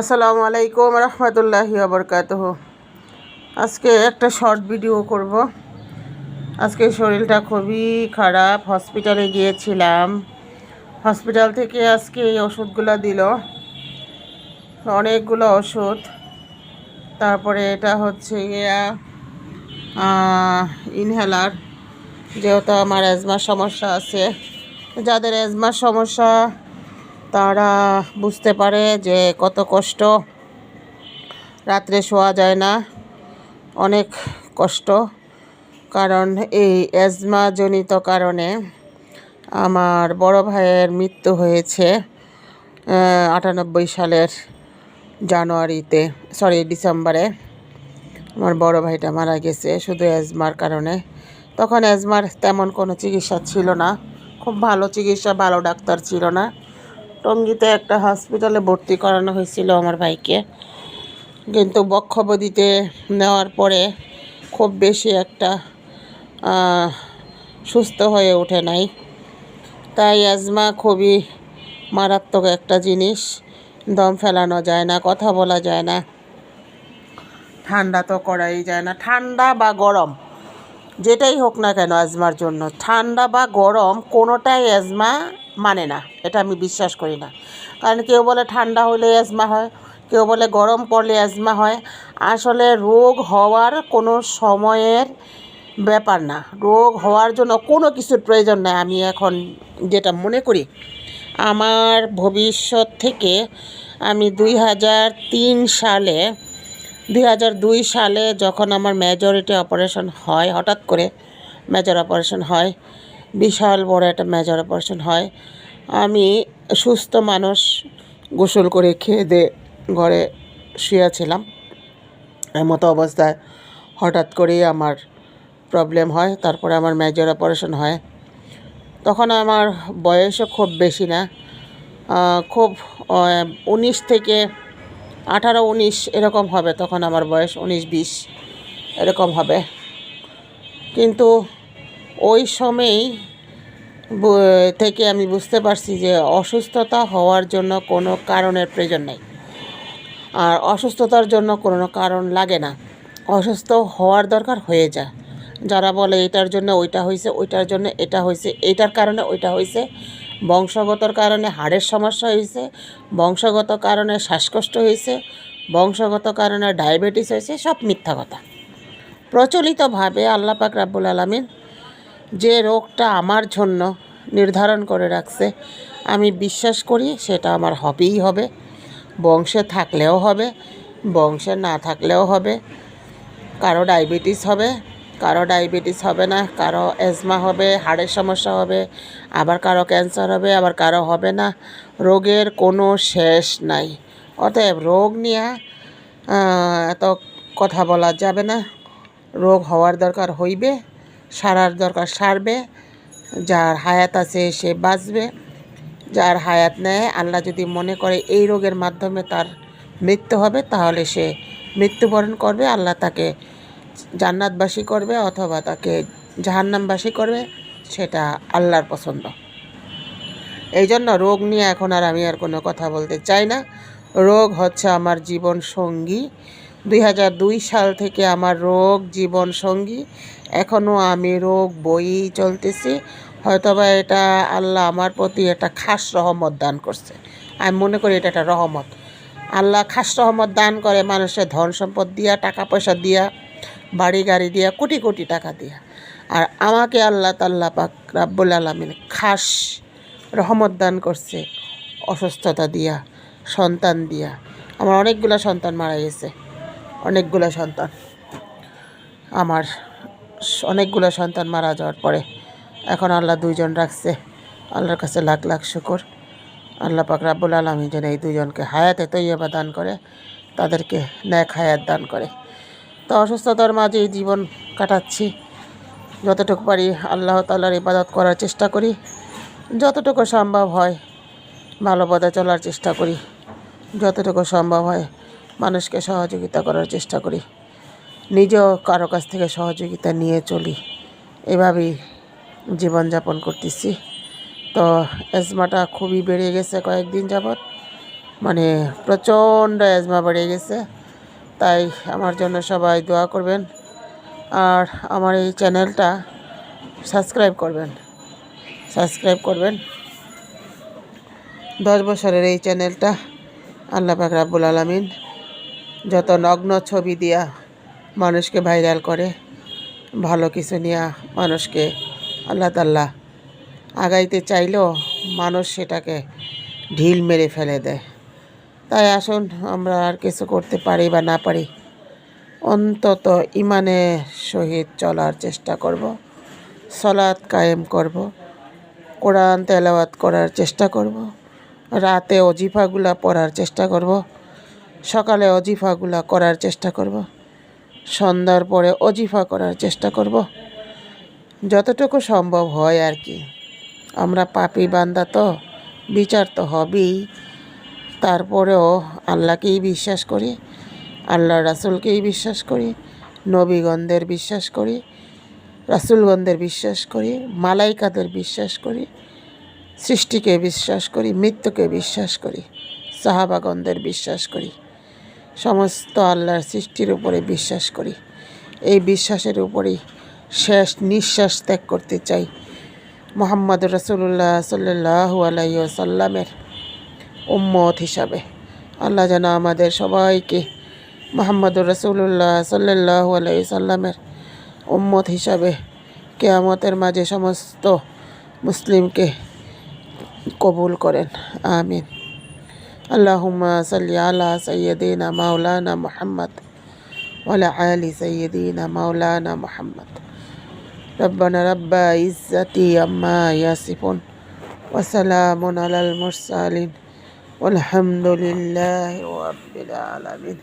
আসসালামু আলাইকুম রহমতুল্লাহি ওয়া বারাকাতুহু। আজকে একটা শর্ট ভিডিও করব। আজকে শরীরটা খুবই খারাপ, হসপিটালে গিয়েছিলাম। হসপিটাল থেকে আজকে এই ওষুধগুলো দিল, অনেকগুলো ওষুধ। তারপরে এটা হচ্ছে ইনহেলার, যেহেতু আমার অ্যাজমার সমস্যা আছে। যাদের অ্যাজমার সমস্যা তারা বুঝতে পারে যে কত কষ্ট, রাত্রে শোয়া যায় না, অনেক কষ্ট। কারণ এই অ্যাজমাজনিত কারণে আমার বড় ভাইয়ের মৃত্যু হয়েছে 98 সালের ডিসেম্বরে আমার বড় ভাইটা মারা গেছে শুধু অ্যাজমার কারণে। তখন অ্যাজমার তেমন কোনো চিকিৎসা ছিল না, খুব ভালো চিকিৎসা, ভালো ডাক্তার ছিল না। টঙ্গীতে একটা হসপিটালে ভর্তি করানো হয়েছিল আমার ভাইকে, কিন্তু বক্ষব্যাধিতে নেওয়ার পরে খুব বেশি একটা সুস্থ হয়ে ওঠে নাই। তাই অ্যাজমা খুবই মারাত্মক একটা জিনিস, দম ফেলানো যায় না, কথা বলা যায় না, ঠান্ডা তো করাই যায় না। ঠান্ডা বা গরম যেটাই হোক না কেন অ্যাজমার জন্য, ঠান্ডা বা গরম কোনোটাই অ্যাজমা মানে না, এটা আমি বিশ্বাস করি না। কারণ কেউ বলে ঠান্ডা হলে অ্যাজমা হয়, কেউ বলে গরম পড়লে অ্যাজমা হয়। আসলে রোগ হওয়ার কোনো সময়ের ব্যাপার না, রোগ হওয়ার জন্য কোনো কিছুর প্রয়োজন নাই। আমি এখন যেটা মনে করি, আমার ভবিষ্যৎ থেকে আমি 2002 সালে যখন আমার মেজরিটি অপারেশন হয়, হঠাৎ করে মেজর অপারেশন হয়, বিশাল বড় একটা মেজর অপারেশন হয়। আমি সুস্থ মানুষ, গোসল করে খেয়ে দিয়ে ঘরে শুয়েছিলাম। এমতো অবস্থায় হঠাৎ করেই আমার প্রবলেম হয়, তারপরে আমার মেজর অপারেশন হয়। তখন আমার বয়সও খুব বেশি না, খুব 19 থেকে 18-19 এরকম হবে। তখন আমার বয়স 19-20 এরকম হবে। কিন্তু ওই সময়ই থেকে আমি বুঝতে পারছি যে অসুস্থতা হওয়ার জন্য কোনো কারণের প্রয়োজন নেই, আর অসুস্থতার জন্য কোনো কারণ লাগে না। অসুস্থ হওয়ার দরকার হয়ে যায়। যারা বলে এটার জন্য ওইটা হয়েছে, ওইটার জন্য এটা হয়েছে, এইটার কারণে ওইটা হয়েছে, বংশগতর কারণে হাড়ের সমস্যা হয়েছে, বংশগত কারণে শ্বাসকষ্ট হয়েছে, বংশগত কারণে ডায়াবেটিস হয়েছে, সব মিথ্যা কথা। প্রচলিতভাবে আল্লাহ পাক রাব্বুল আলামিন যে রোগটা আমার জন্য নির্ধারণ করে রাখছে, আমি বিশ্বাস করি সেটা আমার হবেই হবে। বংশে থাকলেও হবে, বংশে না থাকলেও হবে। কারো ডায়াবেটিস হবে, কারো ডায়াবেটিস হবে না, কারো অ্যাজমা হবে, হাড়ের সমস্যা হবে, আবার কারো ক্যান্সার হবে, আবার কারো হবে না। রোগের কোনো শেষ নাই। অতএব রোগ নিয়ে এত কথা বলা যাবে না। রোগ হওয়ার দরকার হইবে, সারার দরকার সারবে। যার হায়াত আছে সে বাঁচবে, যার হায়াত নেয়, আল্লাহ যদি মনে করে এই রোগের মাধ্যমে তার মৃত্যু হবে, তাহলে সে মৃত্যুবরণ করবে। আল্লাহ তাকে জান্নাতবাসী করবে অথবা তাকে জাহান্নামবাসী করবে, সেটা আল্লাহর পছন্দ। এই জন্য রোগ নিয়ে এখন আমি আর কোনো কথা বলতে চাই না। রোগ হচ্ছে আমার জীবন সঙ্গী। 2002 সাল থেকে আমার রোগ জীবন সঙ্গী। এখনও আমি রোগ বয়েই চলতেছি। হয়তোবা এটা আল্লাহ আমার প্রতি একটা খাস রহমত দান করছে। আমি মনে করি এটা একটা রহমত। আল্লাহ খাস রহমত দান করে মানুষের ধন সম্পদ দিয়া, টাকা পয়সা দিয়া, বাড়ি গাড়ি দিয়া, কোটি কোটি টাকা দিয়া। আর আমাকে আল্লাহ তাআলা পাক রাব্বুল আলামিন খাস রহমত দান করছে অসুস্থতা দিয়া, সন্তান দিয়া। আমার অনেকগুলো সন্তান মারা গেছে, অনেকগুলো সন্তান। আমার অনেকগুলো সন্তান মারা যাওয়ার পরে এখন আল্লাহ 2 জন রাখছে। আল্লাহর কাছে লাখ লাখ শুকর। আল্লাহ পাক রাব্বুল আলামিন যেন এই 2 জনকে হায়াতে তৈয়বা দান করে, তাদেরকে নেক হায়াত দান করে। তো অসুস্থতার মাঝেই জীবন কাটাচ্ছি। যতটুকু পারি আল্লাহ তাআলার ইবাদত করার চেষ্টা করি, যতটুকু সম্ভব হয় ভালো পথে চলার চেষ্টা করি, যতটুকু সম্ভব হয় মানুষকে সহযোগিতা করার চেষ্টা করি, নিজেও কারো কাছ থেকে সহযোগিতা নিয়ে চলি। এভাবেই জীবনযাপন করতেছি। তো অ্যাজমাটা খুবই বেড়ে গেছে কয়েকদিন যাবৎ। মানে প্রচণ্ড অ্যাজমা বেড়ে গেছে। তাই আমার জন্য সবাই দোয়া করবেন, আর আমার এই চ্যানেলটা সাবস্ক্রাইব করবেন। 10 বছরের এই চ্যানেলটা আল্লাহ পাক রাব্বুল আলামিন যত নগ্ন ছবি দিয়া মানুষকে ভাইরাল করে, ভালো কিছু নিয়ে মানুষকে আল্লাহ তাআলা আগাইতে চাইলেও মানুষ সেটাকে ঢিল মেরে ফেলে দেয়। তাই আসুন, আমরা আর কিছু করতে পারি বা না পারি, অন্তত ইমানের সহিত চলার চেষ্টা করব, সালাত কায়েম করব, কোরআন তেলাওয়াত করার চেষ্টা করব, রাতে অজিফাগুলা পড়ার চেষ্টা করব, সকালে অজিফাগুলা করার চেষ্টা করব, সন্ধ্যার পরে অজিফা করার চেষ্টা করব, যতটুকু সম্ভব হয় আর কি। আমরা পাপী বান্দা, তো বিচার তো হবেই। তারপরেও আল্লাহকেই বিশ্বাস করি, আল্লাহ রাসূলকেই বিশ্বাস করি, নবীগণদের বিশ্বাস করি, রাসূলগণদের বিশ্বাস করি, মালাইকাদের বিশ্বাস করি, সৃষ্টিকে বিশ্বাস করি, মৃত্যুকে বিশ্বাস করি, সাহাবাগণদের বিশ্বাস করি, সমস্ত আল্লাহর সৃষ্টির উপরে বিশ্বাস করি। এই বিশ্বাসের উপরেই শেষ নিঃশ্বাস ত্যাগ করতে চাই মুহাম্মদ রাসূলুল্লাহ সাল্লাল্লাহু আলাইহি ওয়াসাল্লামের উম্মত হিসাবে। আল্লাহ যেন আমাদের সবাইকে মুহাম্মদুর রাসূলুল্লাহ সাল্লাল্লাহু আলাইহি ওয়াসাল্লামের উম্মত হিসাবে কিয়ামতের মাঝে সমস্ত মুসলিমকে কবুল করেন, আমিন। আল্লাহুম্মা সাল্লি আলা সাইয়্যিদিনা মাওলানা মুহাম্মদ ওয়া আলা আলি সাইয়্যিদিনা মাওলানা মুহাম্মদ। রব্বানা রাব্বা ইজ্জাতি আম্মা ইয়াসিফুন ওয়া সালামুন আলাল মুরসালিন ওয়ালহামদুলিল্লাহি রাব্বিল আলামিন।